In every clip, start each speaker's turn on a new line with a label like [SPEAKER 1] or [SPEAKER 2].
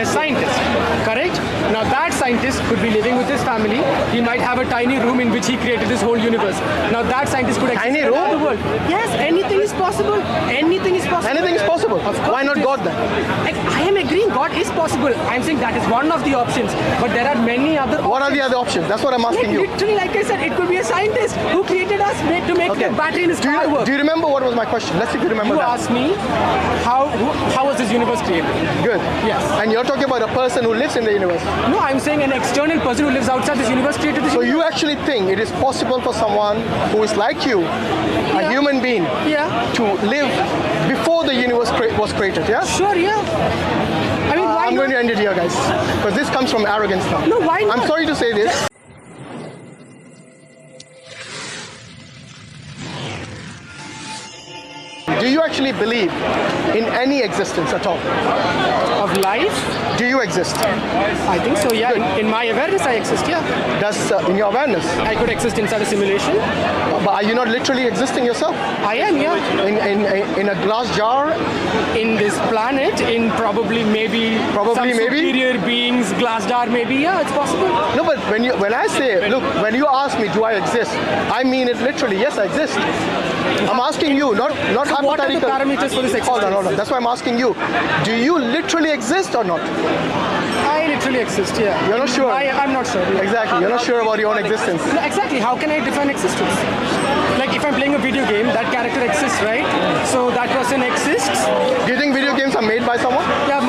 [SPEAKER 1] a scientist, correct? Now that scientist could be living with his family. He might have a tiny room in which he created this whole universe. Now that scientist could exist in another world. Yes, anything is possible. Anything is possible.
[SPEAKER 2] Anything is possible. Why not God then?
[SPEAKER 1] I am agreeing God is possible. I'm saying that is one of the options, but there are many other options.
[SPEAKER 2] What are the other options? That's what I'm asking you.
[SPEAKER 1] Literally, like I said, it could be a scientist who created us to make the battery in his car work.
[SPEAKER 2] Do you remember what was my question? Let's see if you remember that.
[SPEAKER 1] You asked me, how was this universe created?
[SPEAKER 2] Good.
[SPEAKER 1] Yes.
[SPEAKER 2] And you're talking about a person who lives in the universe.
[SPEAKER 1] No, I'm saying an external person who lives outside this universe created this universe.
[SPEAKER 2] So you actually think it is possible for someone who is like you, a human being, to live before the universe was created, yeah?
[SPEAKER 1] Sure, yeah. I mean, why
[SPEAKER 2] I'm
[SPEAKER 1] not?
[SPEAKER 2] going to end it here, guys, because this comes from arrogance now.
[SPEAKER 1] No, why not?
[SPEAKER 2] I'm sorry to say this. Do you actually believe in any existence at all?
[SPEAKER 1] Of life?
[SPEAKER 2] Do you exist?
[SPEAKER 1] I think so, yeah. In my awareness, I exist, yeah.
[SPEAKER 2] Does in your awareness?
[SPEAKER 1] I could exist inside a simulation.
[SPEAKER 2] But are you not literally existing yourself?
[SPEAKER 1] I am, yeah.
[SPEAKER 2] In a glass jar?
[SPEAKER 1] In this planet, in probably maybe superior beings, glass jar, maybe, yeah, it's possible.
[SPEAKER 2] No, but when I say, look, when you ask me, do I exist? I mean it literally. Yes, I exist. I'm asking you, not hypothetical.
[SPEAKER 1] What are the parameters for this existence?
[SPEAKER 2] Hold on. That's why I'm asking you. Do you literally exist or not?
[SPEAKER 1] I literally exist, yeah.
[SPEAKER 2] You're not sure?
[SPEAKER 1] I'm not sure. Yeah.
[SPEAKER 2] Exactly. You're not sure about your own existence.
[SPEAKER 1] No, exactly. How can I define existence? Like if I'm playing a video game, that character exists, right? So that person exists.
[SPEAKER 2] Do you think video games are made by someone?
[SPEAKER 1] Yeah,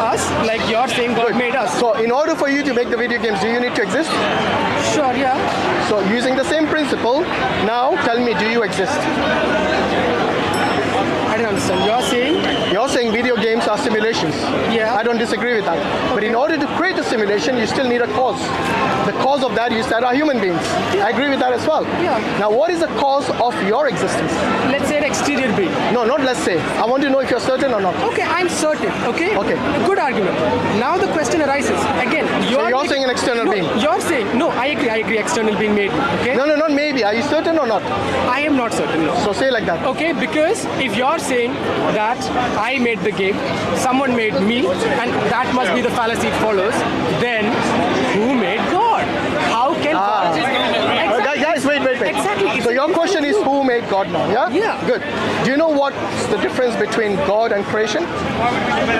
[SPEAKER 1] us. Like you're saying God made us.
[SPEAKER 2] So in order for you to make the video games, do you need to exist?
[SPEAKER 1] Sure, yeah.
[SPEAKER 2] So using the same principle, now tell me, do you exist?
[SPEAKER 1] I don't understand.
[SPEAKER 2] You're saying video games are simulations.
[SPEAKER 1] Yeah.
[SPEAKER 2] I don't disagree with that. Okay. But in order to create a simulation, you still need a cause. The cause of that you said are human beings. Yeah. I agree with that as well.
[SPEAKER 1] Yeah.
[SPEAKER 2] Now, what is the cause of your existence?
[SPEAKER 1] Let's say an exterior being.
[SPEAKER 2] No, not let's say. I want to know if you're certain or not.
[SPEAKER 1] Okay, I'm certain. Okay.
[SPEAKER 2] Okay.
[SPEAKER 1] Good argument. Now the question arises again.
[SPEAKER 2] You're saying an external being.
[SPEAKER 1] You're saying no. I agree. External being made me. Okay.
[SPEAKER 2] No, not maybe. Are you certain or not?
[SPEAKER 1] I am not certain. No.
[SPEAKER 2] So say like that.
[SPEAKER 1] Okay, because if you're saying that I made the game, someone made me, and that must be the fallacy it follows, then who made God? How can God?
[SPEAKER 2] Exactly. Guys, wait.
[SPEAKER 1] Exactly.
[SPEAKER 2] So your question is who made God now, yeah?
[SPEAKER 1] Yeah.
[SPEAKER 2] Good. Do you know what's the difference between God and creation?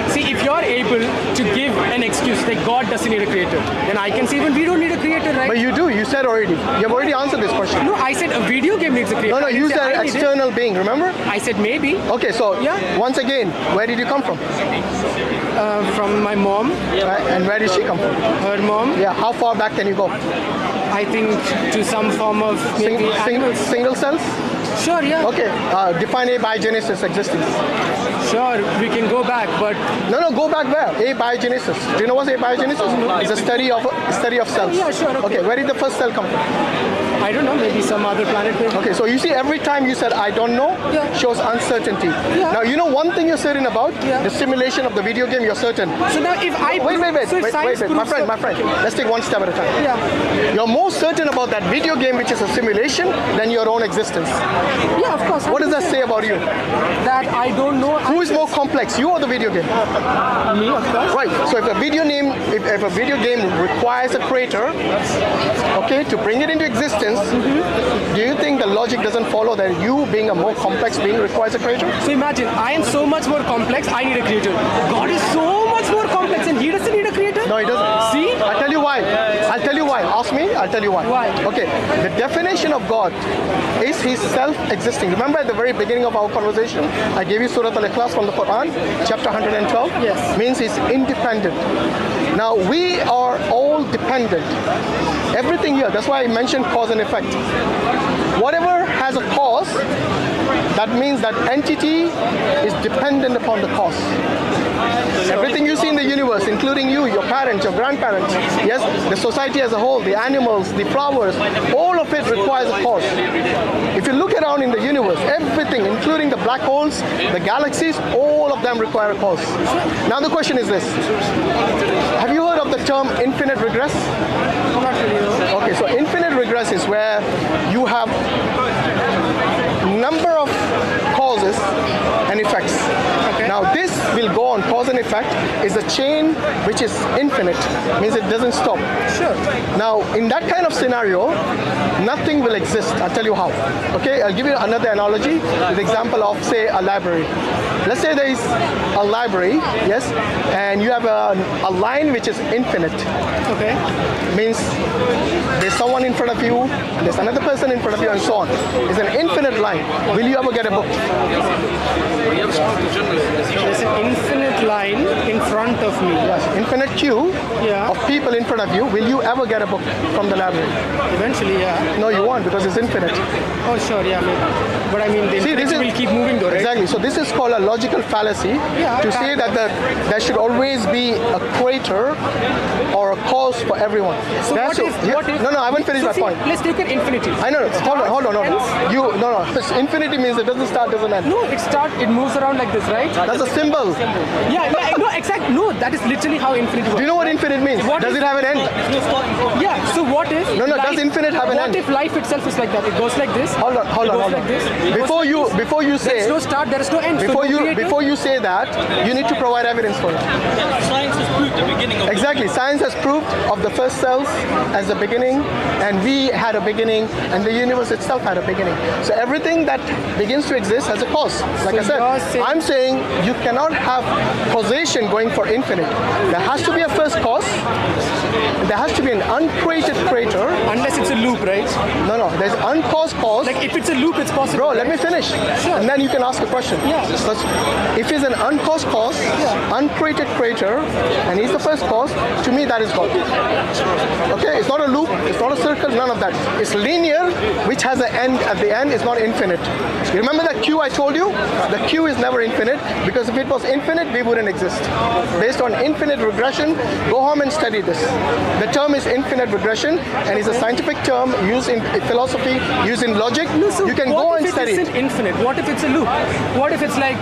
[SPEAKER 1] See, if you're able to give an excuse that God doesn't need a creator, then I can say even we don't need a creator, right?
[SPEAKER 2] But you do. You said already. You have already answered this question.
[SPEAKER 1] No, I said a video game needs a creator.
[SPEAKER 2] No, you said external being, remember?
[SPEAKER 1] I said maybe.
[SPEAKER 2] Okay, so once again, where did you come from?
[SPEAKER 1] From my mom.
[SPEAKER 2] Right? And where did she come from?
[SPEAKER 1] Her mom.
[SPEAKER 2] Yeah, how far back can you go?
[SPEAKER 1] I think to some form of
[SPEAKER 2] single cells?
[SPEAKER 1] Sure, yeah.
[SPEAKER 2] Okay, define abiogenesis existence.
[SPEAKER 1] Sure, we can go back, but...
[SPEAKER 2] No, go back where? Abiogenesis. Do you know what's abiogenesis? No. It's a study of cells.
[SPEAKER 1] Yeah, sure, okay.
[SPEAKER 2] Where did the first cell come from?
[SPEAKER 1] I don't know, maybe some other planet. Maybe.
[SPEAKER 2] Okay, so you see every time you said I don't know, shows uncertainty. Yeah. Now, you know one thing you're certain about? Yeah. The simulation of the video game, you're certain.
[SPEAKER 1] So now if I...
[SPEAKER 2] Wait. My friend. Let's take one step at a time.
[SPEAKER 1] Yeah.
[SPEAKER 2] You're more certain about that video game, which is a simulation, than your own existence.
[SPEAKER 1] Yeah, of course.
[SPEAKER 2] What does that say about you?
[SPEAKER 1] That I don't know.
[SPEAKER 2] Who is more complex, you or the video game?
[SPEAKER 1] Me, of course.
[SPEAKER 2] Right. So if a video game requires a creator, okay, to bring it into existence, do you think the logic doesn't follow that you being a more complex being requires a creator?
[SPEAKER 1] So imagine, I am so much more complex, I need a creator. God is so much more complex and he doesn't need a creator?
[SPEAKER 2] No, he doesn't.
[SPEAKER 1] See?
[SPEAKER 2] I'll tell you why. Ask me, I'll tell you why.
[SPEAKER 1] Why?
[SPEAKER 2] Okay, the definition of God is He's self-existing. Remember at the very beginning of our conversation, I gave you Surah Al-Ikhlas from the Quran, chapter 112?
[SPEAKER 1] Yes.
[SPEAKER 2] Means He's independent. Now, we are all dependent. Everything here, that's why I mentioned cause and effect. Whatever has a cause, that means that entity is dependent upon the cause. Everything you see in the universe, including you, your parents, your grandparents, yes, the society as a whole, the animals, the flowers, all of it requires a cause. If you look around in the universe, everything, including the black holes, the galaxies, all of them require a cause. Now the question is this. Have you heard of the term infinite regress?
[SPEAKER 1] Not really.
[SPEAKER 2] Okay, so infinite regress is where you have number of causes and effects.
[SPEAKER 1] Okay.
[SPEAKER 2] Now this will go on. Cause and effect is a chain which is infinite, means it doesn't stop.
[SPEAKER 1] Sure.
[SPEAKER 2] Now in that kind of scenario, nothing will exist. I'll tell you how. Okay, I'll give you another analogy with the example of, say, a library. Let's say there is a library, yes, and you have a line which is infinite.
[SPEAKER 1] Okay.
[SPEAKER 2] Means there's someone in front of you, there's another person in front of you, and so on. It's an infinite line. Will you ever get a book?
[SPEAKER 1] There's an infinite line in front of me.
[SPEAKER 2] Yes, infinite queue of people in front of you. Will you ever get a book from the library?
[SPEAKER 1] Eventually, yeah.
[SPEAKER 2] No, you won't, because it's infinite.
[SPEAKER 1] Oh, sure, yeah. Maybe. But I mean, the infinity will keep moving though, right?
[SPEAKER 2] Exactly. So this is called a logical fallacy to say that there should always be a creator or a cause for everyone.
[SPEAKER 1] So what if?
[SPEAKER 2] No, I haven't finished my point.
[SPEAKER 1] Let's take an infinity.
[SPEAKER 2] I know. Hold on. Infinity means it doesn't start, doesn't end.
[SPEAKER 1] No, it moves around like this, right?
[SPEAKER 2] That's a symbol.
[SPEAKER 1] Yeah, no, exactly. No, that is literally how infinity works.
[SPEAKER 2] Do you know what infinite means? Does it have an end?
[SPEAKER 1] Yeah, so what if...
[SPEAKER 2] No, does infinite have an end?
[SPEAKER 1] What if life itself is like that? It goes like this.
[SPEAKER 2] Hold on.
[SPEAKER 1] Like this.
[SPEAKER 2] Before you say...
[SPEAKER 1] There's no start, there is no end.
[SPEAKER 2] Before you say that, you need to provide evidence for it.
[SPEAKER 3] Science has proved the beginning of...
[SPEAKER 2] Exactly. Science has proved of the first cells as the beginning, and we had a beginning, and the universe itself had a beginning. So everything that begins to exist has a cause. Like I said, I'm saying you cannot have causation going for infinite. There has to be a first cause. There has to be an uncreated creator.
[SPEAKER 1] Unless it's a loop, right?
[SPEAKER 2] No. There's uncaused cause.
[SPEAKER 1] Like if it's a loop, it's possible.
[SPEAKER 2] Bro, let me finish.
[SPEAKER 1] Sure.
[SPEAKER 2] And then you can ask a question.
[SPEAKER 1] Yeah.
[SPEAKER 2] Because if it's an uncaused cause, uncreated creator, and he's the first cause, to me that is God. Okay? It's not a loop, it's not a circle, none of that. It's linear, which has an end at the end, it's not infinite. You remember that queue I told you? The queue is never infinite, because if it was infinite, we wouldn't exist. Based on infinite regression, go home and study this. The term is infinite regression, and it's a scientific term used in philosophy, used in logic.
[SPEAKER 1] No, so
[SPEAKER 2] you can go and study
[SPEAKER 1] what if it isn't infinite? What if it's a loop? What if it's like,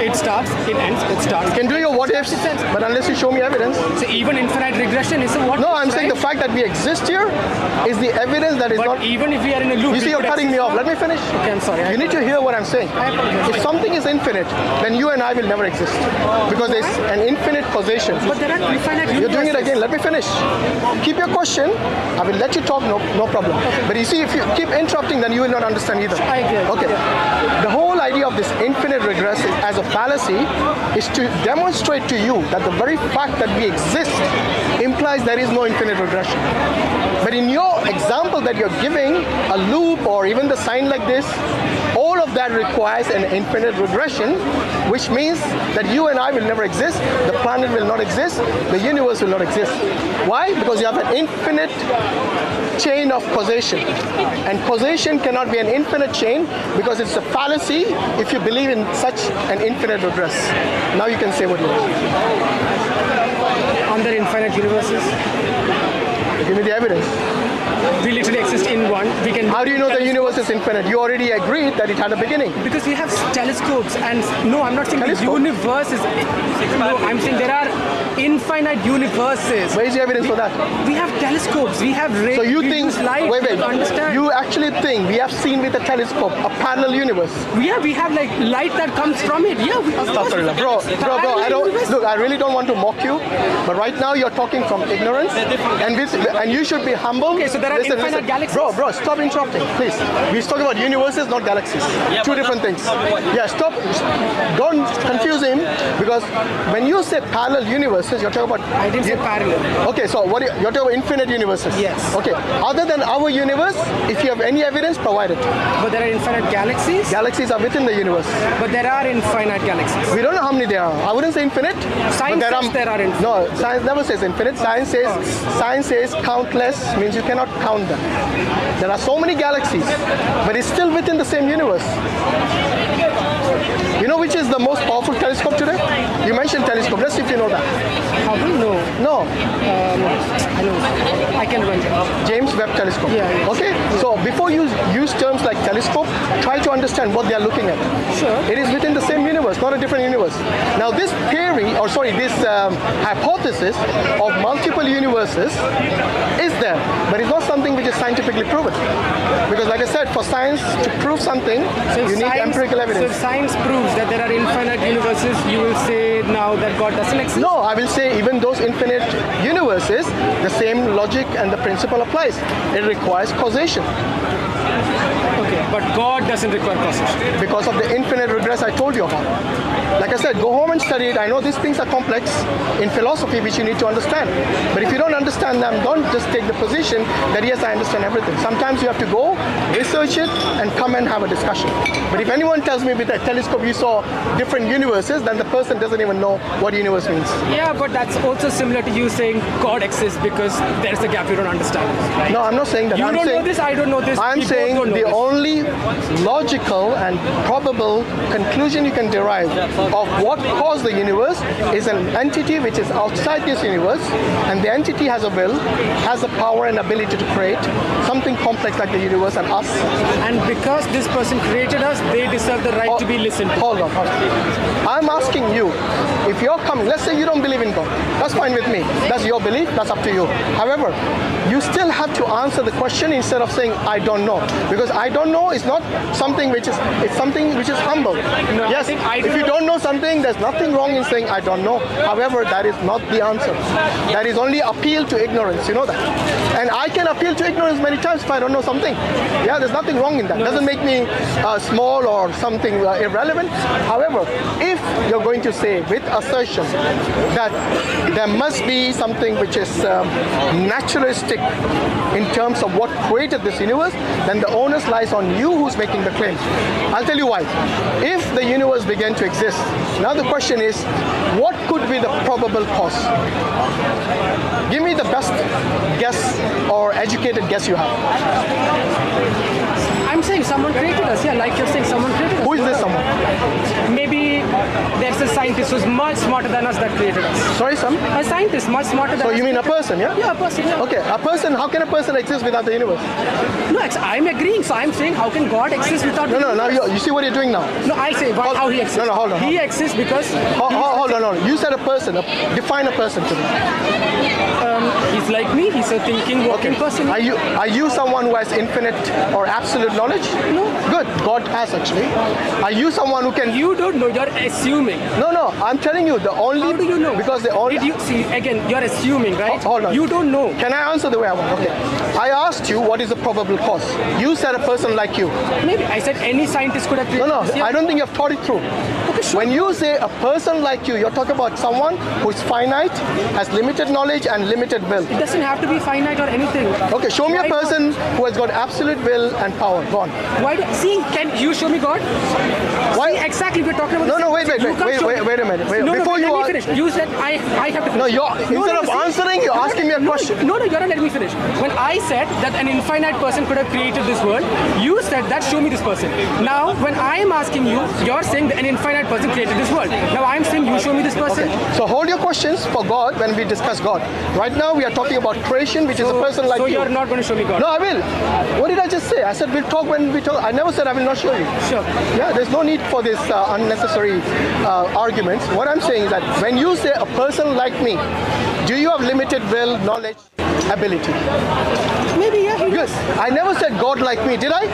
[SPEAKER 1] it starts, it ends, it starts.
[SPEAKER 2] You can do your what ifs, but unless you show me evidence.
[SPEAKER 1] So even infinite regression is a what if?
[SPEAKER 2] No, I'm saying the fact that we exist here is the evidence that is
[SPEAKER 1] but
[SPEAKER 2] not...
[SPEAKER 1] even if we are in a loop...
[SPEAKER 2] You see, you're cutting me off. Let me finish.
[SPEAKER 1] Okay, I'm sorry.
[SPEAKER 2] You need to hear what I'm saying. If something is infinite, then you and I will never exist. Because there's an infinite causation.
[SPEAKER 1] But there are infinite universes.
[SPEAKER 2] You're doing it again. Let me finish. Keep your question. I will let you talk, no problem. But you see, if you keep interrupting, then you will not understand either.
[SPEAKER 1] I agree.
[SPEAKER 2] Okay. The whole idea of this infinite regress as a fallacy is to demonstrate to you that the very fact that we exist implies there is no infinite regression. But in your example that you're giving, a loop or even the sign like this, all of that requires an infinite regression, which means that you and I will never exist, the planet will not exist, the universe will not exist. Why? Because you have an infinite chain of causation. And causation cannot be an infinite chain because it's a fallacy if you believe in such an infinite regress. Now you can say what you want.
[SPEAKER 1] Under infinite universes,
[SPEAKER 2] Give me the evidence.
[SPEAKER 1] we literally exist in one. We can.
[SPEAKER 2] How do you know the universe is infinite? You already agreed that it had a beginning.
[SPEAKER 1] Because we have telescopes, and no, I'm not saying
[SPEAKER 2] Telescope?
[SPEAKER 1] the universe is. No, I'm saying there are infinite universes.
[SPEAKER 2] Where is the evidence for that?
[SPEAKER 1] We have telescopes. We have rays.
[SPEAKER 2] So you
[SPEAKER 1] we
[SPEAKER 2] think,
[SPEAKER 1] use light.
[SPEAKER 2] wait,
[SPEAKER 1] to understand.
[SPEAKER 2] you actually think we have seen with a telescope a parallel universe?
[SPEAKER 1] Yeah, we have like light that comes from it. Yeah, of course.
[SPEAKER 2] Bro, I really don't want to mock you, but right now you're talking from ignorance, and you should be humble.
[SPEAKER 1] Okay, so there are infinite galaxies.
[SPEAKER 2] Bro, stop interrupting, please. We're talking about universes, not galaxies. Two different things. Yeah, stop. Don't confuse him, because when you say parallel universes, you're talking about...
[SPEAKER 1] I didn't say parallel.
[SPEAKER 2] Okay, so you're talking about infinite universes?
[SPEAKER 1] Yes.
[SPEAKER 2] Okay, other than our universe, if you have any evidence, provide it.
[SPEAKER 1] But there are infinite galaxies.
[SPEAKER 2] Galaxies are within the universe.
[SPEAKER 1] But there are infinite galaxies.
[SPEAKER 2] We don't know how many there are. I wouldn't say infinite.
[SPEAKER 1] Science says there are infinite.
[SPEAKER 2] No, science never says infinite. Science says countless, means you cannot count them. There are so many galaxies, but it's still within the same universe. You know which is the most powerful telescope today? You mentioned telescope. Let's see if you know that.
[SPEAKER 1] How do you know?
[SPEAKER 2] No.
[SPEAKER 1] I know. I can run it.
[SPEAKER 2] James Webb Telescope.
[SPEAKER 1] Yeah.
[SPEAKER 2] Okay. So before you use terms like telescope, try to understand what they are looking at.
[SPEAKER 1] Sure.
[SPEAKER 2] It is within the same universe, not a different universe. Now this theory, this hypothesis of multiple universes is there, but it's not something which is scientifically proven. Because like I said, for science to prove something, you need empirical evidence.
[SPEAKER 1] So if science proves that there are infinite universes, you will say now that God doesn't exist?
[SPEAKER 2] No, I will say even those infinite universes, the same logic and the principle applies. It requires causation.
[SPEAKER 1] Okay, but God doesn't require causation.
[SPEAKER 2] Because of the infinite regress I told you about. Like I said, go home and study it. I know these things are complex in philosophy, which you need to understand. But if you don't understand them, don't just take the position that yes, I understand everything. Sometimes you have to go, research it, and come and have a discussion. But if anyone tells me with a telescope you saw different universes, then the person doesn't even know what universe means.
[SPEAKER 1] Yeah, but that's also similar to you saying God exists because there's a gap you don't understand. Right?
[SPEAKER 2] No, I'm not saying that.
[SPEAKER 1] You
[SPEAKER 2] I'm
[SPEAKER 1] don't
[SPEAKER 2] saying,
[SPEAKER 1] know this, I don't know this.
[SPEAKER 2] I'm
[SPEAKER 1] we
[SPEAKER 2] saying
[SPEAKER 1] both don't know
[SPEAKER 2] the
[SPEAKER 1] this.
[SPEAKER 2] only logical and probable conclusion you can derive of what caused the universe is an entity which is outside this universe, and the entity has a will, has the power and ability to create something complex like the universe and us.
[SPEAKER 1] And because this person created us, they deserve the right to be listened to.
[SPEAKER 2] Hold on. I'm asking you, if you're coming, let's say you don't believe in God, that's fine with me. That's your belief, that's up to you. However, you still have to answer the question instead of saying, I don't know. Because I don't know is not something which is, it's something which is humble.
[SPEAKER 1] No,
[SPEAKER 2] yes, if you don't know something, there's nothing wrong in saying, I don't know. However, that is not the answer. That is only appeal to ignorance, you know that. And I can appeal to ignorance many times if I don't know something. Yeah, there's nothing wrong in that. Doesn't make me small or something irrelevant. However, if you're going to say with assertion that there must be something which is naturalistic in terms of what created this universe, then the onus lies on you who's making the claim. I'll tell you why. If the universe began to exist, now the question is, what could be the probable cause? Give me the best guess or educated guess you have.
[SPEAKER 1] I'm saying someone created us. Yeah, like you're saying, someone created us.
[SPEAKER 2] Who is this someone?
[SPEAKER 1] Maybe there's a scientist who's much smarter than us that created us.
[SPEAKER 2] Sorry, Sam?
[SPEAKER 1] A scientist much smarter than us.
[SPEAKER 2] So you mean a person, yeah?
[SPEAKER 1] Yeah, a person, yeah.
[SPEAKER 2] Okay, a person, how can a person exist without the universe?
[SPEAKER 1] No, I'm agreeing. So I'm saying, how can God exist without the
[SPEAKER 2] No, now you see what you're doing now?
[SPEAKER 1] No, I say how he exists.
[SPEAKER 2] No, hold on.
[SPEAKER 1] He exists because...
[SPEAKER 2] Hold on. You said a person. Define a person to me.
[SPEAKER 1] He's like me. He's a thinking, walking person.
[SPEAKER 2] Are you someone who has infinite or absolute knowledge?
[SPEAKER 1] No.
[SPEAKER 2] Good. God has actually. Are you someone who can...
[SPEAKER 1] You don't know. You're assuming.
[SPEAKER 2] No. I'm telling you the only...
[SPEAKER 1] How do you know?
[SPEAKER 2] Because the only...
[SPEAKER 1] Did you see, again, you're assuming, right?
[SPEAKER 2] Hold on.
[SPEAKER 1] You don't know.
[SPEAKER 2] Can I answer the way I want? Okay. I asked you what is the probable cause. You said a person like you.
[SPEAKER 1] Maybe. I said any scientist could have created
[SPEAKER 2] No.
[SPEAKER 1] this. Yeah.
[SPEAKER 2] I don't think you've thought it through.
[SPEAKER 1] Okay, sure.
[SPEAKER 2] When you say a person like you, you're talking about someone who is finite, has limited knowledge and limited will.
[SPEAKER 1] It doesn't have to be finite or anything.
[SPEAKER 2] Okay, show me a
[SPEAKER 1] Why not?
[SPEAKER 2] person who has got absolute will and power. Go on.
[SPEAKER 1] Why do can you show me God?
[SPEAKER 2] Why?
[SPEAKER 1] See, exactly, we're talking about
[SPEAKER 2] No, wait
[SPEAKER 1] You can't show me.
[SPEAKER 2] a minute.
[SPEAKER 1] No,
[SPEAKER 2] Before
[SPEAKER 1] let
[SPEAKER 2] you
[SPEAKER 1] me
[SPEAKER 2] are...
[SPEAKER 1] finish. You said I have to finish.
[SPEAKER 2] No, instead of answering, you're asking me a question.
[SPEAKER 1] No, you're not letting me finish. When I said that an infinite person could have created this world, you said that show me this person. Now, when I am asking you, you're saying that an infinite person created this world. Now I'm saying you show me this person.
[SPEAKER 2] Okay. So hold your questions for God when we discuss God. Right now we are talking about creation, which is a person like
[SPEAKER 1] so
[SPEAKER 2] you.
[SPEAKER 1] you're not going to show me God?
[SPEAKER 2] No, I will. What did I just say? I said we'll talk when we talk. I never said I will not show you.
[SPEAKER 1] Sure.
[SPEAKER 2] Yeah, there's no need for this unnecessary arguments. What I'm saying is that when you say a person like me, do you have limited will, knowledge, ability?
[SPEAKER 1] Maybe, yeah.
[SPEAKER 2] Good. I never said God like me, did I?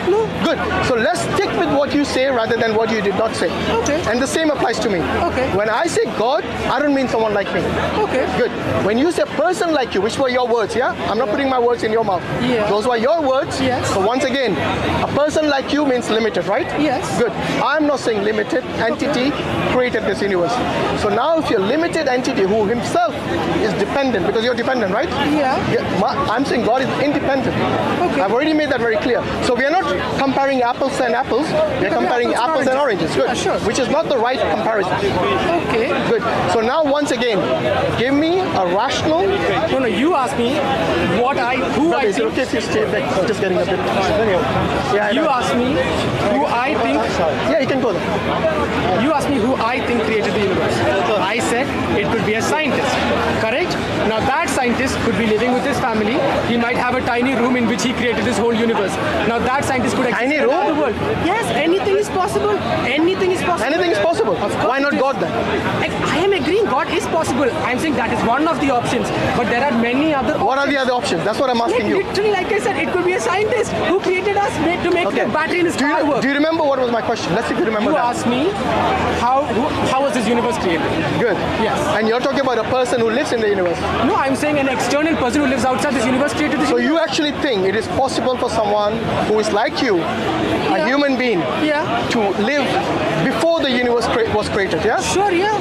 [SPEAKER 1] No.
[SPEAKER 2] Good. So let's stick with what you say rather than what you did not say.
[SPEAKER 1] Okay.
[SPEAKER 2] And the same applies to me.
[SPEAKER 1] Okay.
[SPEAKER 2] When I say God, I don't mean someone like me.
[SPEAKER 1] Okay.
[SPEAKER 2] Good. When you say person like you, which were your words, yeah? I'm not putting my words in your mouth.
[SPEAKER 1] Yeah.
[SPEAKER 2] Those were your words.
[SPEAKER 1] Yes.
[SPEAKER 2] So once again, a person like you means limited, right?
[SPEAKER 1] Yes.
[SPEAKER 2] Good. I'm not saying limited entity created this universe. So now if you're limited entity who himself is dependent, because you're dependent, right?
[SPEAKER 1] Yeah.
[SPEAKER 2] I'm saying God is independent.
[SPEAKER 1] Okay.
[SPEAKER 2] I've already made that very clear. So we are not comparing apples and apples. We are comparing apples and oranges. Good.
[SPEAKER 1] Sure.
[SPEAKER 2] Which is not the right comparison.
[SPEAKER 1] Okay.
[SPEAKER 2] Good. So now once again, give me a rational...
[SPEAKER 1] No, you ask me who I
[SPEAKER 2] Is it
[SPEAKER 1] think.
[SPEAKER 2] okay if you stay back? I'm just getting a bit... Yeah, I
[SPEAKER 1] You
[SPEAKER 2] know.
[SPEAKER 1] ask me who I think.
[SPEAKER 2] Yeah, you can go there.
[SPEAKER 1] You asked me who I think created the universe. I said it could be a scientist. Correct? Now that scientist scientist could be living with his family. He might have a tiny room in which he created this whole universe. Now that scientist could exist
[SPEAKER 2] Tiny
[SPEAKER 1] in
[SPEAKER 2] room?
[SPEAKER 1] another world. Yes, anything is possible. Anything is possible.
[SPEAKER 2] Anything is possible.
[SPEAKER 1] Of course
[SPEAKER 2] Why not
[SPEAKER 1] it is.
[SPEAKER 2] God then?
[SPEAKER 1] I am agreeing God is possible. I'm saying that is one of the options. But there are many other options.
[SPEAKER 2] What are the other options? That's what I'm asking you.
[SPEAKER 1] Literally, like I said, it could be a scientist who created us to make the battery in his
[SPEAKER 2] Do
[SPEAKER 1] car
[SPEAKER 2] you,
[SPEAKER 1] work.
[SPEAKER 2] do you remember what was my question? Let's see if you remember
[SPEAKER 1] You
[SPEAKER 2] that.
[SPEAKER 1] asked me how was this universe created?
[SPEAKER 2] Good.
[SPEAKER 1] Yes.
[SPEAKER 2] And you're talking about a person who lives in the universe.
[SPEAKER 1] No, I'm saying an external person who lives outside this universe created this
[SPEAKER 2] So
[SPEAKER 1] universe.
[SPEAKER 2] you actually think it is possible for someone who is like you, a
[SPEAKER 1] Yeah.
[SPEAKER 2] human being,
[SPEAKER 1] Yeah.
[SPEAKER 2] to live before the universe was created, yeah?
[SPEAKER 1] Sure, yeah.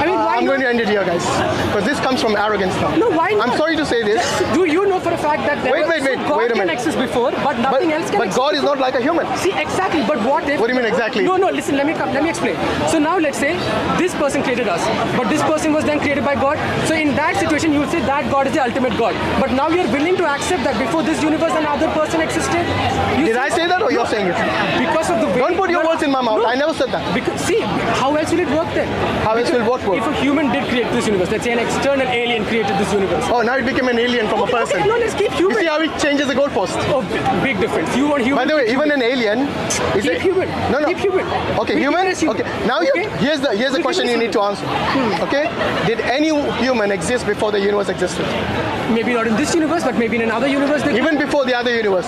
[SPEAKER 1] I mean, why
[SPEAKER 2] I'm
[SPEAKER 1] not?
[SPEAKER 2] going to end it here, guys, because this comes from arrogance now.
[SPEAKER 1] No, why not?
[SPEAKER 2] I'm sorry to say this,
[SPEAKER 1] Do you know for a fact that there
[SPEAKER 2] Wait,
[SPEAKER 1] was,
[SPEAKER 2] wait, wait,
[SPEAKER 1] God
[SPEAKER 2] wait a
[SPEAKER 1] can
[SPEAKER 2] minute.
[SPEAKER 1] exist before, but nothing else can
[SPEAKER 2] but
[SPEAKER 1] exist
[SPEAKER 2] God is
[SPEAKER 1] before?
[SPEAKER 2] not like a human.
[SPEAKER 1] See, exactly. But what if?
[SPEAKER 2] What do you mean exactly?
[SPEAKER 1] No, listen. Let me explain. So now let's say this person created us, but this person was then created by God. So in that situation, you would say that God is the ultimate God. But now you're willing to accept that before this universe, another person existed.
[SPEAKER 2] Did I say that or you're saying it?
[SPEAKER 1] Because of the way.
[SPEAKER 2] Don't put your words in my mouth.
[SPEAKER 1] No,
[SPEAKER 2] I never said that.
[SPEAKER 1] Because see, how else will it work then?
[SPEAKER 2] How else will what work?
[SPEAKER 1] If a human did create this universe, let's say an external alien created this universe.
[SPEAKER 2] Oh, now it became an alien from a person.
[SPEAKER 1] Okay, no, let's keep
[SPEAKER 2] You
[SPEAKER 1] human.
[SPEAKER 2] see how it changes the goalpost?
[SPEAKER 1] Oh, big difference. You want human.
[SPEAKER 2] By the way, even an alien is
[SPEAKER 1] Keep human.
[SPEAKER 2] No.
[SPEAKER 1] Keep human.
[SPEAKER 2] Okay,
[SPEAKER 1] We
[SPEAKER 2] human.
[SPEAKER 1] keep it as human.
[SPEAKER 2] Okay, now
[SPEAKER 1] Okay?
[SPEAKER 2] here's the
[SPEAKER 1] We
[SPEAKER 2] question
[SPEAKER 1] keep
[SPEAKER 2] you
[SPEAKER 1] it
[SPEAKER 2] need to answer. Okay, did any human exist before the universe existed?
[SPEAKER 1] Maybe not in this universe, but maybe in another universe. They
[SPEAKER 2] Even before the other universe,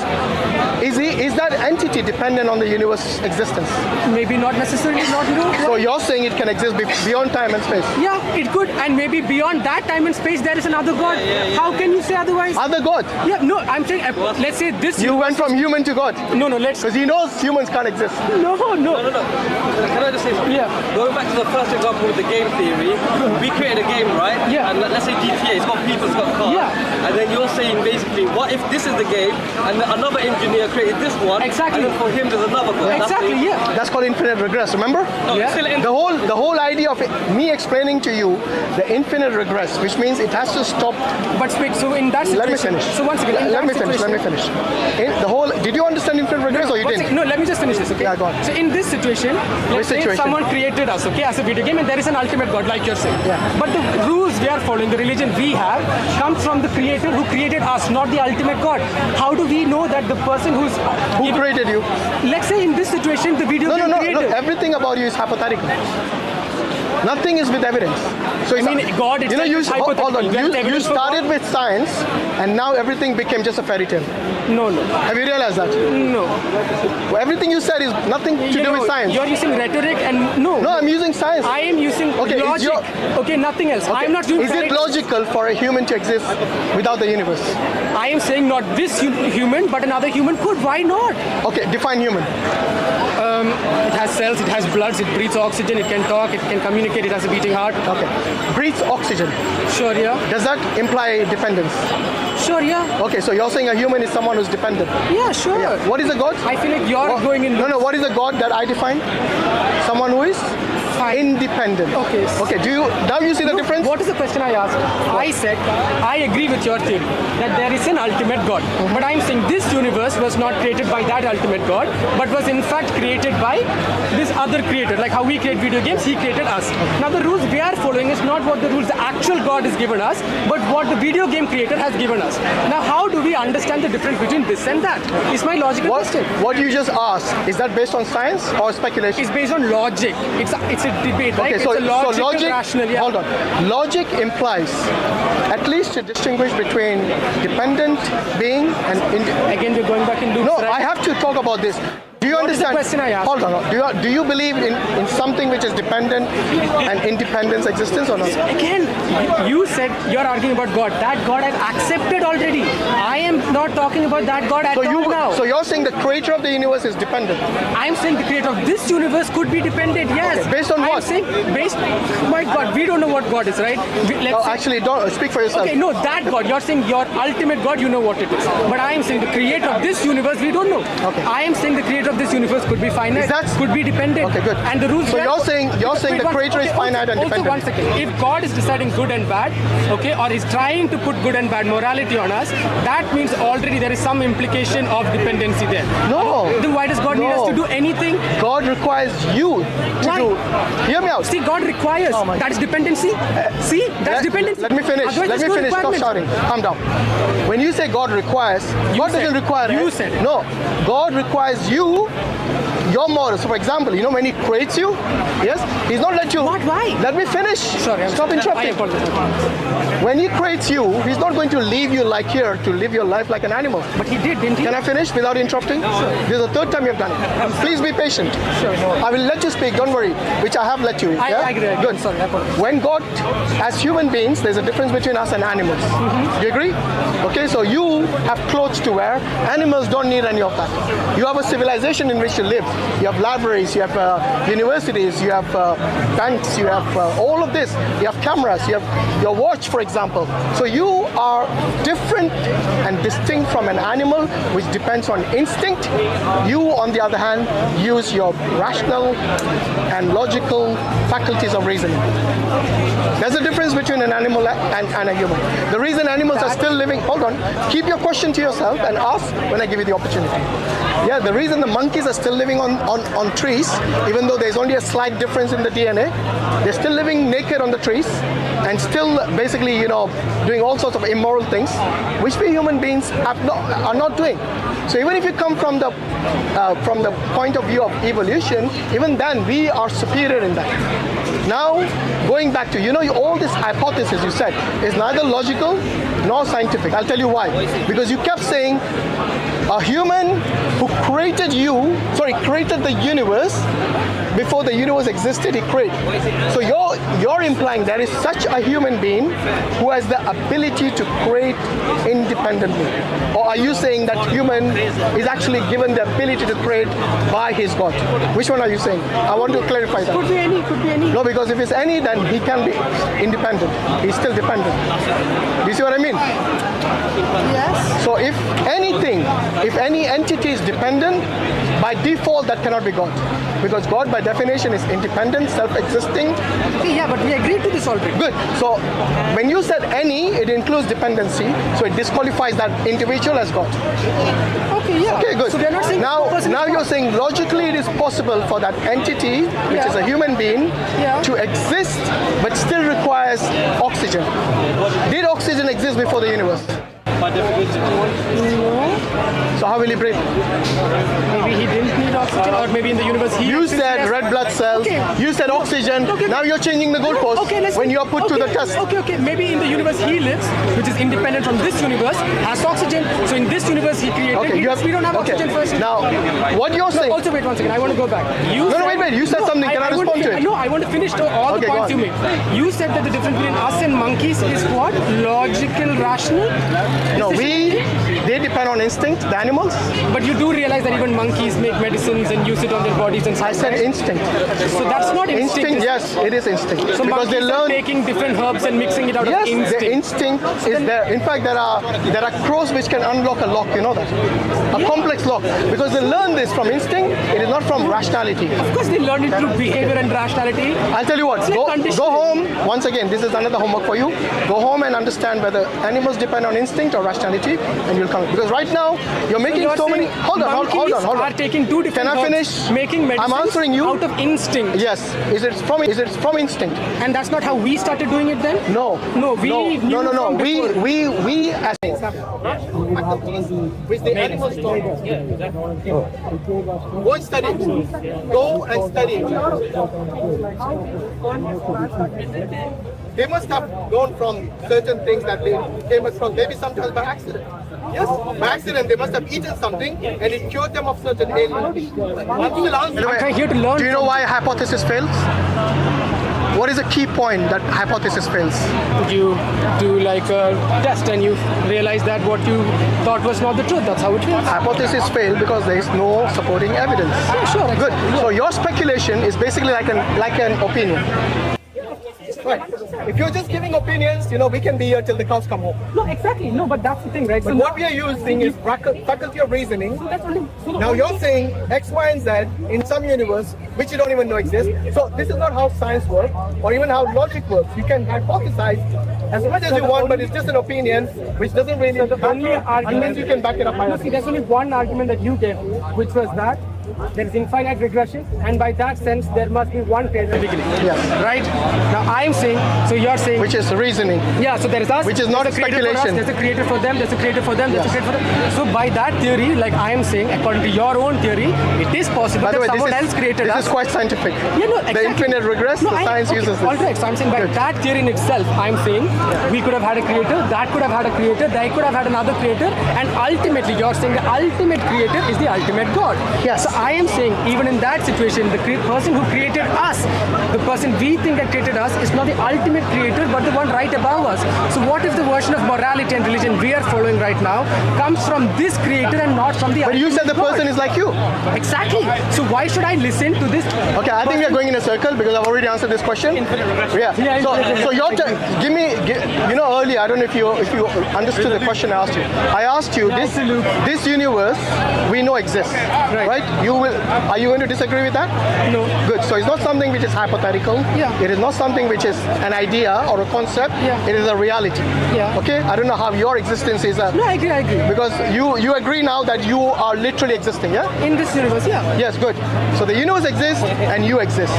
[SPEAKER 2] is that entity dependent on the universe's existence?
[SPEAKER 1] maybe not necessarily not no.
[SPEAKER 2] So you're saying it can exist beyond time and space?
[SPEAKER 1] Yeah, it could, and maybe beyond that time and space there is another God. How can you say otherwise?
[SPEAKER 2] Other God?
[SPEAKER 1] Yeah, no, I'm saying let's say this.
[SPEAKER 2] You went from human to God
[SPEAKER 1] No, let's.
[SPEAKER 2] because he knows humans can't exist.
[SPEAKER 1] No.
[SPEAKER 3] Can I just say something?
[SPEAKER 1] Yeah.
[SPEAKER 3] Going back to the first example with the game theory, we created a game, right?
[SPEAKER 1] Yeah.
[SPEAKER 3] And let's say GTA, it's got people, it's got cars.
[SPEAKER 1] Yeah.
[SPEAKER 3] And then you're saying basically, what if this is the game and then another engineer created this one?
[SPEAKER 1] Exactly.
[SPEAKER 3] And then for him there's another one.
[SPEAKER 1] Exactly. Yeah.
[SPEAKER 2] That's called infinite regress. Remember?
[SPEAKER 3] No,
[SPEAKER 1] Yeah.
[SPEAKER 3] it's still in.
[SPEAKER 2] The whole idea of me explaining to you the infinite regress, which means it has to stop.
[SPEAKER 1] But wait, so in that situation.
[SPEAKER 2] Let me finish.
[SPEAKER 1] So once again, in
[SPEAKER 2] Let
[SPEAKER 1] that
[SPEAKER 2] me finish.
[SPEAKER 1] situation-
[SPEAKER 2] Let me finish. The whole. Did you understand infinite regress or you
[SPEAKER 1] One
[SPEAKER 2] didn't?
[SPEAKER 1] second. No, let me just finish this, okay?
[SPEAKER 2] Yeah, go on.
[SPEAKER 1] So in this situation, let's say
[SPEAKER 2] situation?
[SPEAKER 1] someone created us, okay, as a video game, and there is an ultimate God, like you're saying.
[SPEAKER 2] Yeah.
[SPEAKER 1] But the rules we are following, the religion we have, comes from the creator who created us, not the ultimate God. How do we know that the person who
[SPEAKER 2] created you?
[SPEAKER 1] Let's say in this situation, the video game
[SPEAKER 2] No.
[SPEAKER 1] creator.
[SPEAKER 2] Everything about you is hypothetical. Nothing is with evidence. So
[SPEAKER 1] I mean, God
[SPEAKER 2] you know,
[SPEAKER 1] itself is hypothetical.
[SPEAKER 2] hold on.
[SPEAKER 1] You have
[SPEAKER 2] You
[SPEAKER 1] evidence for
[SPEAKER 2] started with science, and now everything became just a fairy tale.
[SPEAKER 1] No.
[SPEAKER 2] Have you realized that?
[SPEAKER 1] No.
[SPEAKER 2] Everything you said is nothing to
[SPEAKER 1] You
[SPEAKER 2] do
[SPEAKER 1] know,
[SPEAKER 2] with science.
[SPEAKER 1] You're using rhetoric and no.
[SPEAKER 2] No, I'm using science.
[SPEAKER 1] I am using
[SPEAKER 2] Okay, is
[SPEAKER 1] logic.
[SPEAKER 2] your-
[SPEAKER 1] Okay, nothing else. I'm not doing
[SPEAKER 2] Is it
[SPEAKER 1] correct-
[SPEAKER 2] logical for a human to exist without the universe?
[SPEAKER 1] I am saying not this human, but another human could. Why not?
[SPEAKER 2] Okay, define human.
[SPEAKER 1] It has cells, it has bloods, it breathes oxygen, it can talk, it can communicate, it has a beating heart.
[SPEAKER 2] Okay. Breathes oxygen.
[SPEAKER 1] Sure, yeah.
[SPEAKER 2] Does that imply dependence?
[SPEAKER 1] Sure, yeah.
[SPEAKER 2] Okay, so you're saying a human is someone who's dependent.
[SPEAKER 1] Yeah, sure.
[SPEAKER 2] Yeah. What is a god?
[SPEAKER 1] I feel like you're going in.
[SPEAKER 2] No, what is a god that I define? Someone who is
[SPEAKER 1] Fine.
[SPEAKER 2] independent.
[SPEAKER 1] Okay.
[SPEAKER 2] Okay, now you see the difference?
[SPEAKER 1] What is the question I asked? I said, I agree with your theory that there is an ultimate God. But I'm saying this universe was not created by that ultimate God, but was in fact created by this other creator. Like how we create video games, he created us. Now the rules we are following is not what the rules the actual God has given us, but what the video game creator has given us. Now how do we understand the difference between this and that? Is my logical question.
[SPEAKER 2] What you just asked, is that based on science or speculation?
[SPEAKER 1] It's based on logic. It's a debate, right?
[SPEAKER 2] Okay, so,
[SPEAKER 1] it's a logical,
[SPEAKER 2] so logic,
[SPEAKER 1] rational, yeah.
[SPEAKER 2] hold on. Logic implies at least to distinguish between dependent being and
[SPEAKER 1] Again, we're going back in loops,
[SPEAKER 2] No,
[SPEAKER 1] right?
[SPEAKER 2] I have to talk about this. Do you
[SPEAKER 1] What is the
[SPEAKER 2] understand?
[SPEAKER 1] question I asked?
[SPEAKER 2] Hold on. Do you believe in something which is dependent and independence existence or not?
[SPEAKER 1] Again, you said you're arguing about God. That God I've accepted already. I am not talking about that God at all now.
[SPEAKER 2] So you're saying the creator of the universe is dependent.
[SPEAKER 1] I'm saying the creator of this universe could be dependent, yes.
[SPEAKER 2] Okay, based on
[SPEAKER 1] I'm
[SPEAKER 2] what?
[SPEAKER 1] saying based, my God, we don't know what God is, right? Let's say,
[SPEAKER 2] Actually, don't speak for yourself.
[SPEAKER 1] okay, no, that God, you're saying your ultimate God, you know what it is. But I am saying the creator of this universe, we don't know.
[SPEAKER 2] Okay.
[SPEAKER 1] I am saying the creator of this universe could be finite, could be dependent.
[SPEAKER 2] Okay, good.
[SPEAKER 1] And the rules.
[SPEAKER 2] So you're saying the creator is finite and dependent.
[SPEAKER 1] Also, one second. If God is deciding good and bad, okay, or is trying to put good and bad morality on us, that means already there is some implication of dependency there.
[SPEAKER 2] No.
[SPEAKER 1] Then why does God need us to do anything?
[SPEAKER 2] God requires you to do. Hear me out.
[SPEAKER 1] See, God requires. That is dependency. See, that's dependency.
[SPEAKER 2] Let me finish.
[SPEAKER 1] Otherwise,
[SPEAKER 2] Let me
[SPEAKER 1] there's no
[SPEAKER 2] finish. Stop
[SPEAKER 1] requirement.
[SPEAKER 2] shouting. Calm down. When you say God requires, God doesn't require.
[SPEAKER 1] You said.
[SPEAKER 2] No. God requires you. Your moral. So, for example, you know when He creates you, yes, He's not let you.
[SPEAKER 1] What? Why?
[SPEAKER 2] Let me finish.
[SPEAKER 1] Sorry,
[SPEAKER 2] Stop interrupting. When He creates you, He's not going to leave you like here to live your life like an animal.
[SPEAKER 1] But He did, didn't He?
[SPEAKER 2] Can I finish without interrupting? Sure. This is the third time you've done it. Please be patient.
[SPEAKER 1] Sure. No.
[SPEAKER 2] I will let you speak. Don't worry. Which I have let you.
[SPEAKER 1] I agree.
[SPEAKER 2] Good.
[SPEAKER 1] Sorry. I apologize.
[SPEAKER 2] When God, as human beings, there's a difference between us and animals. Do you agree? Okay, so you have clothes to wear. Animals don't need any of that. You have a civilization in which you live. You have libraries, you have universities, you have banks, you have all of this. You have cameras, you have your watch, for example. So you are different and distinct from an animal which depends on instinct. You, on the other hand, use your rational and logical faculties of reasoning. There's a difference between an animal and a human. The reason animals are still living, hold on, keep your question to yourself and ask when I give you the opportunity. Yeah, the reason the monkeys are still living on trees, even though there's only a slight difference in the DNA, they're still living naked on the trees and still basically, doing all sorts of immoral things, which we human beings are not doing. So even if you come from the point of view of evolution, even then we are superior in that. Now, going back to, all this hypothesis you said is neither logical nor scientific. I'll tell you why. Because you kept saying a human who created the universe before the universe existed, he created. So you're implying there is such a human being who has the ability to create independently. Or are you saying that human is actually given the ability to create by his God? Which one are you saying? I want to clarify that.
[SPEAKER 1] Could be any.
[SPEAKER 2] No, because if it's any, then he can be independent. He's still dependent. Do you see what I mean?
[SPEAKER 1] Yes.
[SPEAKER 2] So if any entity is dependent, by default that cannot be God. Because God by definition is independent, self-existing.
[SPEAKER 1] Okay, yeah, but we agreed to this already.
[SPEAKER 2] Good. So when you said any, it includes dependency, so it disqualifies that individual as God.
[SPEAKER 1] Okay, yeah.
[SPEAKER 2] Okay, good.
[SPEAKER 1] So we are not saying
[SPEAKER 2] now you're saying logically it is possible for that entity, which is a human being, to exist, but still requires oxygen. Did oxygen exist before the universe?
[SPEAKER 3] By definition.
[SPEAKER 2] So how will he breathe?
[SPEAKER 1] Maybe he didn't need oxygen, or maybe in the universe he...
[SPEAKER 2] You said red blood cells, you said oxygen, now you're changing the goalpost when you're put to the test.
[SPEAKER 1] Okay, maybe in the universe he lives, which is independent from this universe, has oxygen, so in this universe he created, we don't have oxygen first.
[SPEAKER 2] Now, what you're saying...
[SPEAKER 1] Also, wait one second, I want to go back.
[SPEAKER 2] Wait, you said something, can I respond to it?
[SPEAKER 1] No, I want to finish all the points you made. You said that the difference between us and monkeys is what? Logical, rational?
[SPEAKER 2] No, they depend on instinct, the animals.
[SPEAKER 1] But you do realize that even monkeys make medicines and use it on their bodies and stuff.
[SPEAKER 2] I said instinct.
[SPEAKER 1] So that's not instinct.
[SPEAKER 2] Yes, it is instinct.
[SPEAKER 1] So
[SPEAKER 2] because they learn
[SPEAKER 1] taking different herbs and mixing it out of instinct.
[SPEAKER 2] Yes, the instinct is there. In fact, there are crows which can unlock a lock. You know that, a complex lock, because they learn this from instinct. It is not from rationality.
[SPEAKER 1] Of course, they learn it through behavior and rationality.
[SPEAKER 2] I'll tell you what. Go home. Once again, this is another homework for you. Go home and understand whether animals depend on instinct or rationality, and you'll come. Because right now you're making so many. Hold on.
[SPEAKER 1] Are taking two different.
[SPEAKER 2] Can I finish?
[SPEAKER 1] Making medicines.
[SPEAKER 2] I'm answering you
[SPEAKER 1] out of instinct.
[SPEAKER 2] Yes. Is it from instinct?
[SPEAKER 1] And that's not how we started doing it then.
[SPEAKER 2] No. We as which the animals don't. Go and study. Go and study. They must have gone from certain things that they came across, maybe sometimes by accident. Yes, by accident they must have eaten something and it cured them of certain ailments.
[SPEAKER 1] I'm here to learn.
[SPEAKER 2] Do you know why a hypothesis fails? What is a key point that hypothesis fails?
[SPEAKER 1] You do like a test and you realize that what you thought was not the truth. That's how it fails.
[SPEAKER 2] Hypothesis fail because there is no supporting evidence.
[SPEAKER 1] Yeah, sure.
[SPEAKER 2] Good. So your speculation is basically like an opinion. Right. If you're just giving opinions, we can be here till the cows come home.
[SPEAKER 1] No, exactly. No, but that's the thing, right?
[SPEAKER 2] But what we are using is faculty of reasoning. Now you're saying X, Y, and Z in some universe which you don't even know exists. So this is not how science works, or even how logic works. You can hypothesize as much as you want, but it's just an opinion which doesn't really unless you can back it up by
[SPEAKER 1] See, there's only one argument that you gave, which was that there is infinite regression, and by that sense, there must be one creator in the beginning.
[SPEAKER 2] Yes.
[SPEAKER 1] Right? Now, I am saying, so you're saying...
[SPEAKER 2] Which is reasoning.
[SPEAKER 1] Yeah, so there is us.
[SPEAKER 2] Which is not
[SPEAKER 1] there's a creator for us,
[SPEAKER 2] speculation.
[SPEAKER 1] there's a creator for them, there's a creator for them, there's
[SPEAKER 2] Yes.
[SPEAKER 1] a creator for them. So by that theory, like I am saying, according to your own theory, it is possible
[SPEAKER 2] By the
[SPEAKER 1] that
[SPEAKER 2] way,
[SPEAKER 1] someone else created us.
[SPEAKER 2] this is quite scientific.
[SPEAKER 1] Yeah, no, exactly.
[SPEAKER 2] The infinite regress, the science uses this.
[SPEAKER 1] All right, so I'm saying by that theory in itself, I'm saying we could have had a creator, that could have had a creator, they could have had another creator, and ultimately you're saying the ultimate creator is the ultimate God.
[SPEAKER 2] Yes.
[SPEAKER 1] So I am saying even in that situation, the person who created us, the person we think that created us is not the ultimate creator, but the one right above us. So what if the version of morality and religion we are following right now comes from this creator and not from the
[SPEAKER 2] But you said the
[SPEAKER 1] God?
[SPEAKER 2] person is like you.
[SPEAKER 1] Exactly. So why should I listen to this?
[SPEAKER 2] Okay, I think we are going in a circle because I've already answered this question. Yeah.
[SPEAKER 1] Yeah,
[SPEAKER 2] So your turn. Earlier, I don't know if you understood the question I asked you. I asked you this universe we know exists, right? Are you going to disagree with that?
[SPEAKER 1] No.
[SPEAKER 2] Good. So it's not something which is hypothetical.
[SPEAKER 1] Yeah.
[SPEAKER 2] It is not something which is an idea or a concept.
[SPEAKER 1] Yeah.
[SPEAKER 2] It is a reality.
[SPEAKER 1] Yeah.
[SPEAKER 2] Okay. I don't know how your existence is.
[SPEAKER 1] No, I agree.
[SPEAKER 2] Because you agree now that you are literally existing, yeah?
[SPEAKER 1] In this universe, yeah.
[SPEAKER 2] Yes, good. So the universe exists and you exist.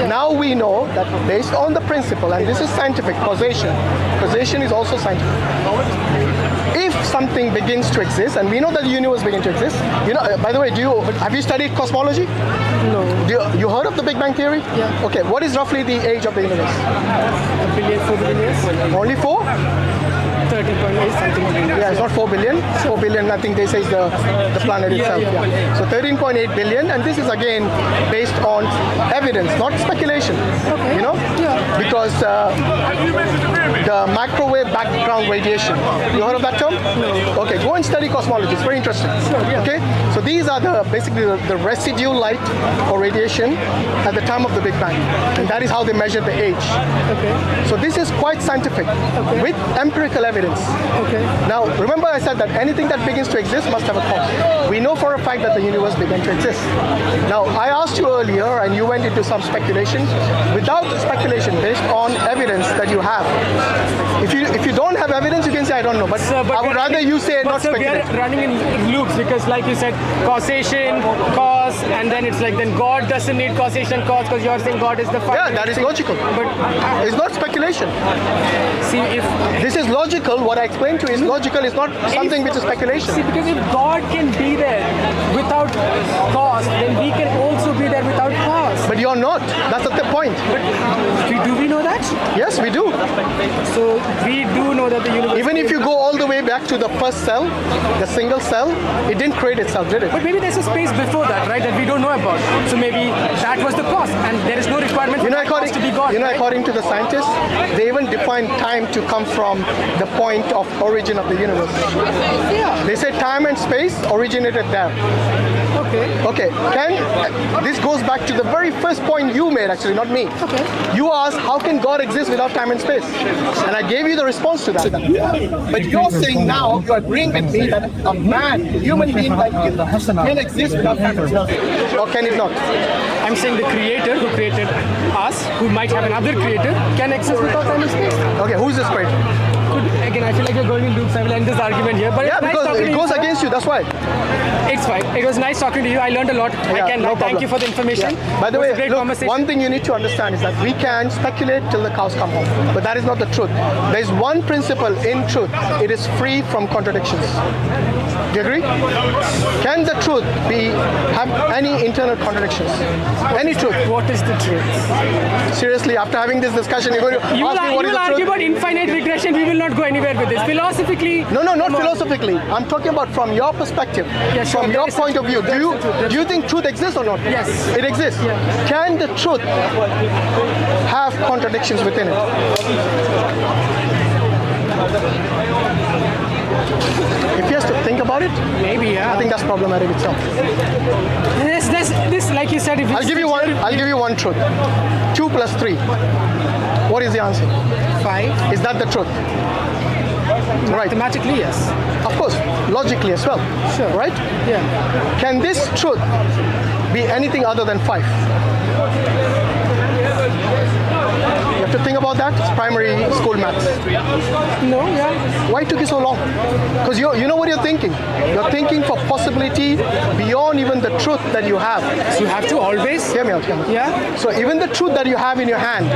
[SPEAKER 2] Now we know that based on the principle, and this is scientific, causation is also scientific. If something begins to exist, and we know that the universe begins to exist, by the way, have you studied cosmology?
[SPEAKER 1] No.
[SPEAKER 2] You heard of the Big Bang Theory?
[SPEAKER 1] Yeah.
[SPEAKER 2] Okay, what is roughly the age of the universe?
[SPEAKER 1] 4 billion years.
[SPEAKER 2] Only 4?
[SPEAKER 1] 13.8 something.
[SPEAKER 2] Yeah, it's not 4 billion. 4 billion, I think they say is the planet itself. Yeah. So 13.8 billion, and this is again based on evidence, not speculation.
[SPEAKER 1] Okay. Yeah.
[SPEAKER 2] Because the microwave background radiation. You heard of that term?
[SPEAKER 1] No.
[SPEAKER 2] Okay, go and study cosmology. It's very interesting.
[SPEAKER 1] Sure, yeah.
[SPEAKER 2] Okay, so these are basically the residue light or radiation at the time of the Big Bang, and that is how they measure the age.
[SPEAKER 1] Okay.
[SPEAKER 2] So this is quite scientific with empirical evidence.
[SPEAKER 1] Okay.
[SPEAKER 2] Now, remember I said that anything that begins to exist must have a cause. We know for a fact that the universe began to exist. Now, I asked you earlier, and you went into some speculation. Without speculation, based on evidence that you have, if you don't have evidence, you can say I don't know. But I would rather you say not speculate.
[SPEAKER 1] We are running in loops because, like you said, causation, cause, and then it's like then God doesn't need causation, cause, because you're saying God is the final.
[SPEAKER 2] Yeah, that is logical.
[SPEAKER 1] But
[SPEAKER 2] it's not speculation.
[SPEAKER 1] See, if
[SPEAKER 2] this is logical, what I explained to you is logical. It's not something which is speculation.
[SPEAKER 1] See, because if God can be there without cause, then we can also be there without cause.
[SPEAKER 2] But you're not. That's the point.
[SPEAKER 1] But do we know that?
[SPEAKER 2] Yes, we do.
[SPEAKER 1] So we do know that the universe.
[SPEAKER 2] Even if you go all the way back to the first cell, the single cell, it didn't create itself, did it?
[SPEAKER 1] But maybe there's a space before that, right? That we don't know about. So maybe that was the cause, and there is no requirement for that cause to be God. Right?
[SPEAKER 2] According to the scientists, they even define time to come from the point of origin of the universe.
[SPEAKER 1] Yeah.
[SPEAKER 2] They say time and space originated there. Okay. This goes back to the very first point you made, actually, not me.
[SPEAKER 1] Okay.
[SPEAKER 2] You asked, how can God exist without time and space? And I gave you the response to that. But you're saying now, you're agreeing with me that a man, a human being like you, can exist without time and space. Or can it not?
[SPEAKER 1] I'm saying the creator who created us, who might have another creator, can exist without time and space.
[SPEAKER 2] Okay, who's this creator?
[SPEAKER 1] Again, I feel like you're going in loops. I will end this argument here. But
[SPEAKER 2] yeah, because it goes against you, that's why.
[SPEAKER 1] It's fine. It was nice talking to you. I learned a lot.
[SPEAKER 2] Yeah,
[SPEAKER 1] I can
[SPEAKER 2] no
[SPEAKER 1] thank you for the information.
[SPEAKER 2] Yeah. By the way, look, one thing you need to understand is that we can speculate till the cows come home. But that is not the truth. There is one principle in truth. It is free from contradictions. Do you agree? Can the truth have any internal contradictions? Any truth?
[SPEAKER 1] What is the truth?
[SPEAKER 2] Seriously, after having this discussion, you're going to ask me what is the truth?
[SPEAKER 1] You will argue about infinite regression. We will not go anywhere with this. Philosophically...
[SPEAKER 2] No, not philosophically. I'm talking about from your perspective.
[SPEAKER 1] Yeah, sure.
[SPEAKER 2] From your point of view. Do you think truth exists or not?
[SPEAKER 1] Yes.
[SPEAKER 2] It exists.
[SPEAKER 1] Yeah.
[SPEAKER 2] Can the truth have contradictions within it? If he has to think about it,
[SPEAKER 1] maybe, yeah.
[SPEAKER 2] I think that's problematic itself.
[SPEAKER 1] This, like you said, if
[SPEAKER 2] I'll give you one truth. 2 + 3. What is the answer?
[SPEAKER 1] 5.
[SPEAKER 2] Is that the truth? Right.
[SPEAKER 1] Mathematically, yes.
[SPEAKER 2] Of course, logically as well.
[SPEAKER 1] Sure.
[SPEAKER 2] Right?
[SPEAKER 1] Yeah.
[SPEAKER 2] Can this truth be anything other than 5? You have to think about that. It's primary school maths.
[SPEAKER 1] No, yeah.
[SPEAKER 2] Why took you so long? Because you know what you're thinking. You're thinking for possibility beyond even the truth that you have.
[SPEAKER 1] So you have to always.
[SPEAKER 2] Hear me out. Hear me.
[SPEAKER 1] Yeah.
[SPEAKER 2] So even the truth that you have in your hand,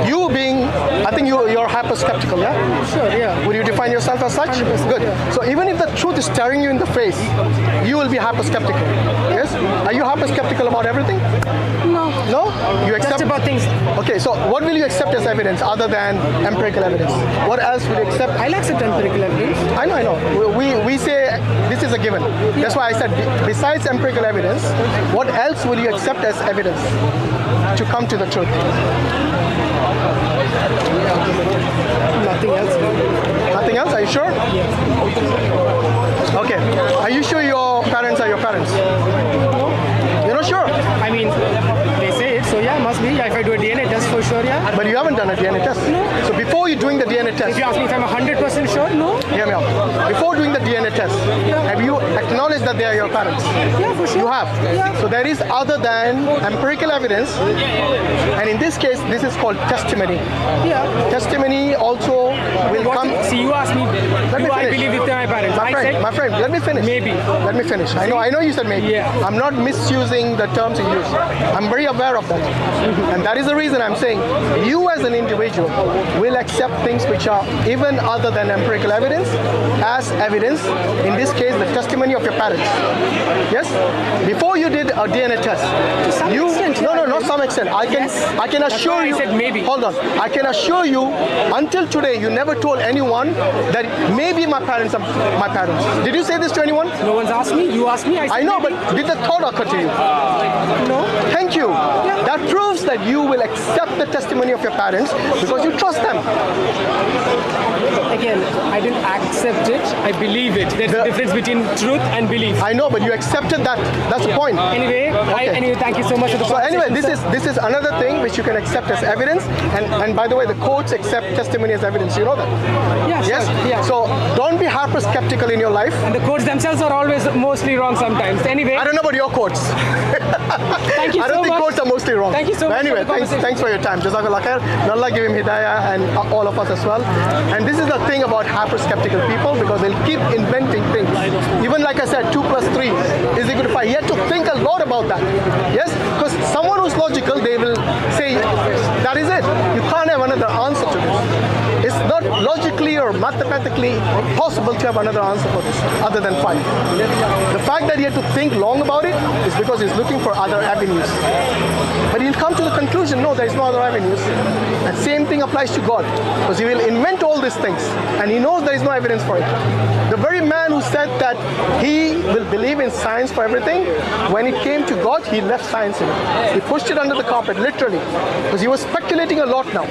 [SPEAKER 2] you being, I think you're hyper-skeptical, yeah?
[SPEAKER 1] Sure, yeah.
[SPEAKER 2] Would you define yourself as such?
[SPEAKER 1] 100%,
[SPEAKER 2] Good.
[SPEAKER 1] yeah.
[SPEAKER 2] So even if the truth is staring you in the face, you will be hyper-skeptical. Yes? Are you hyper-skeptical about everything?
[SPEAKER 1] No.
[SPEAKER 2] No? You accept.
[SPEAKER 1] Just about things.
[SPEAKER 2] Okay, so what will you accept as evidence other than empirical evidence? What else will you accept?
[SPEAKER 1] I'll accept empirical evidence.
[SPEAKER 2] I know. We say this is a given. That's why I said besides empirical evidence, what else will you accept as evidence to come to the truth?
[SPEAKER 1] Nothing else.
[SPEAKER 2] Nothing else? Are you sure? Okay. Are you sure your parents are your parents? You're not sure?
[SPEAKER 1] I mean, they say it, so yeah, must be. If I do a DNA test, for sure, yeah.
[SPEAKER 2] But you haven't done a DNA test.
[SPEAKER 1] No.
[SPEAKER 2] So before you doing the DNA
[SPEAKER 1] If
[SPEAKER 2] test,
[SPEAKER 1] you ask me if I'm 100% sure, no.
[SPEAKER 2] hear me out. Before doing the DNA test, have you acknowledged that they are your parents?
[SPEAKER 1] Yeah, for sure.
[SPEAKER 2] You have.
[SPEAKER 1] Yeah.
[SPEAKER 2] So there is other than empirical evidence, and in this case, this is called testimony.
[SPEAKER 1] Yeah.
[SPEAKER 2] Testimony also will come.
[SPEAKER 1] See, you asked me, do I
[SPEAKER 2] finish.
[SPEAKER 1] believe if they're my parents? I said,
[SPEAKER 2] My friend, let me finish.
[SPEAKER 1] maybe.
[SPEAKER 2] Let me finish. I know you said maybe.
[SPEAKER 1] Yeah.
[SPEAKER 2] I'm not misusing the terms you use. I'm very aware of that. And that is the reason I'm saying you as an individual will accept things which are even other than empirical evidence as evidence, in this case the testimony of your parents. Yes? Before you did a DNA test,
[SPEAKER 1] some
[SPEAKER 2] you
[SPEAKER 1] extent,
[SPEAKER 2] no,
[SPEAKER 1] yeah,
[SPEAKER 2] not some extent. I can
[SPEAKER 1] That's
[SPEAKER 2] assure
[SPEAKER 1] why I
[SPEAKER 2] you.
[SPEAKER 1] said maybe.
[SPEAKER 2] Hold on. I can assure you until today you never told anyone that maybe my parents are my parents. Did you say this to anyone?
[SPEAKER 1] no one's asked me, you asked me, I said
[SPEAKER 2] I know,
[SPEAKER 1] maybe.
[SPEAKER 2] but did the thought occur to you?
[SPEAKER 1] No.
[SPEAKER 2] Thank you. That proves that you will accept the testimony of your parents because you trust them.
[SPEAKER 1] Again, I didn't accept it, I believe it. There's a difference between truth and belief.
[SPEAKER 2] I know, but you accepted that. That's the point.
[SPEAKER 1] Anyway,
[SPEAKER 2] Okay.
[SPEAKER 1] thank you so much for the
[SPEAKER 2] So anyway,
[SPEAKER 1] conversation,
[SPEAKER 2] this is another thing which you can accept as evidence. And by the way, the courts accept testimony as evidence. You know that?
[SPEAKER 1] Yeah, sure.
[SPEAKER 2] Yes?
[SPEAKER 1] Yeah.
[SPEAKER 2] So don't be hyper skeptical in your life.
[SPEAKER 1] And the courts themselves are always mostly wrong sometimes. Anyway,
[SPEAKER 2] I don't know about your courts.
[SPEAKER 1] thank you
[SPEAKER 2] I don't
[SPEAKER 1] so
[SPEAKER 2] think
[SPEAKER 1] much.
[SPEAKER 2] courts are mostly wrong.
[SPEAKER 1] Thank you so
[SPEAKER 2] But
[SPEAKER 1] much
[SPEAKER 2] anyway,
[SPEAKER 1] for the conversation.
[SPEAKER 2] thanks for your time. Jazakallah khair. May Allah give him hidayah and all of us as well. And this is the thing about hyper skeptical people because they'll keep inventing things. Even like I said, 2 plus 3 is equal to 5. You have to think a lot about that. Yes? Because someone who's logical, they will say, that is it. You can't have another answer to this. It's not logically or mathematically possible to have another answer for this other than 5. The fact that he had to think long about it is because he's looking for other avenues. But he'll come to the conclusion, no, there is no other avenues. And same thing applies to God. Because he will invent all these things and he knows there is no evidence for it. The very man who said that he will believe in science for everything, when it came to God, he left science in it. He pushed it under the carpet, literally. Because he was speculating a lot now.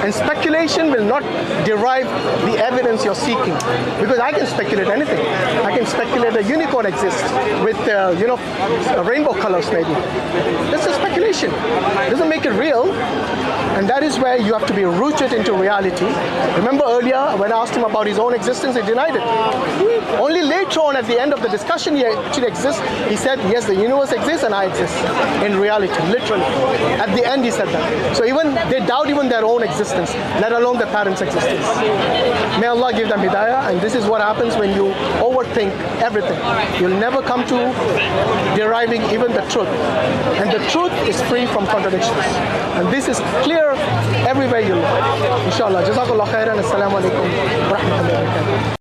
[SPEAKER 2] And speculation will not derive the evidence you're seeking. Because I can speculate anything. I can speculate a unicorn exists with, rainbow colors maybe. That's a speculation. It doesn't make it real. And that is where you have to be rooted into reality. Remember earlier when I asked him about his own existence, he denied it. Only later on at the end of the discussion he actually exists. He said, yes, the universe exists and I exist in reality, literally. At the end he said that. So even they doubt even their own existence, let alone their parents' existence. May Allah give them hidayah, and this is what happens when you overthink everything. You'll never come to deriving even the truth. And the truth is free from contradictions. And this is clear everywhere you look. Inshallah. Jazakallah khairan. Assalamu alaikum wa rahmatullahi wa barakatuh.